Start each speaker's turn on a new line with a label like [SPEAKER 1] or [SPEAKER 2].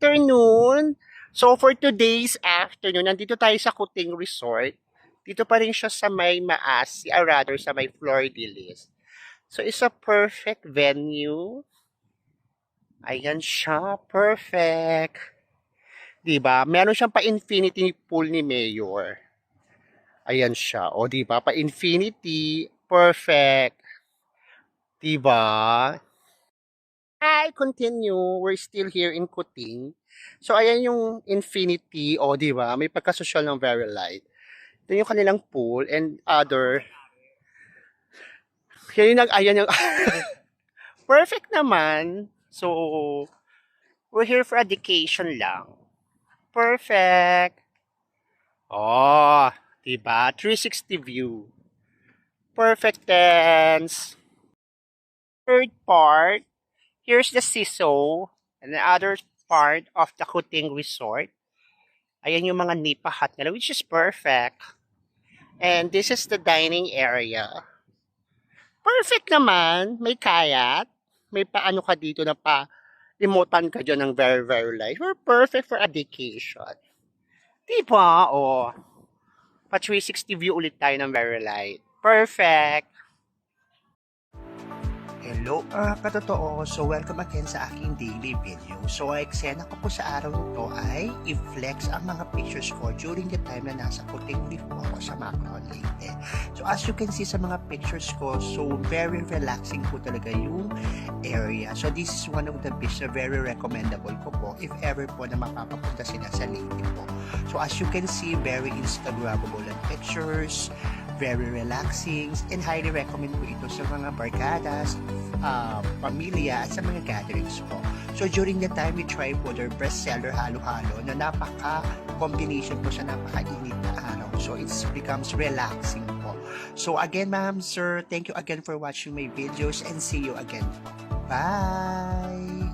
[SPEAKER 1] afternoon. So for today's afternoon, nandito tayo sa Kuting Resort. Dito pa rin siya sa may Maasi, or rather sa may Flor de Lis. So it's a perfect venue. Ayan siya, perfect. 'Di ba? Meron siyang pa-infinity pool ni Mayor. Ayan siya. O 'di ba? Pa-infinity, perfect. 'Di ba? Hi, continue. We're still here in Kuting. So, ayan yung Infinity. O, di ba? May pagka-social ng Very Light. Ito yung kanilang pool and other. Yan yung ayan yung... Perfect naman. So, we're here for education lang. Perfect. Oh, di ba? 360 view. Perfect tense. Third part. Here's the CISO and the other part of the Kuting Resort. Ayan yung mga nipa hut nila, which is perfect. And this is the dining area. Perfect naman. May kayat. May paano ka dito na pa-remotan ka dyan ng very, very light. We're perfect for a vacation. Diba? O, pa 360 view ulit tayo ng very light. Perfect. Hello katotoo, so welcome again sa aking daily video. So ang eksena ko po sa araw nito ay i-flex ang mga pictures ko during the time na nasa Kuting Reef po ako sa Macron Leyte. So as you can see sa mga pictures ko, so very relaxing po talaga yung area. So this is one of the beaches na very recommendable ko po if ever po na mapapapunta sila sa Leyte po. So as you can see, very Instagrammable ang pictures, very relaxing, and highly recommend po ito sa mga barkadas, pamilya, at sa mga gatherings po. So during the time, we try po their bestseller halo-halo na napaka-combination po sa napaka-init na araw. So it becomes relaxing po. So again, ma'am, sir, thank you again for watching my videos and see you again. Bye!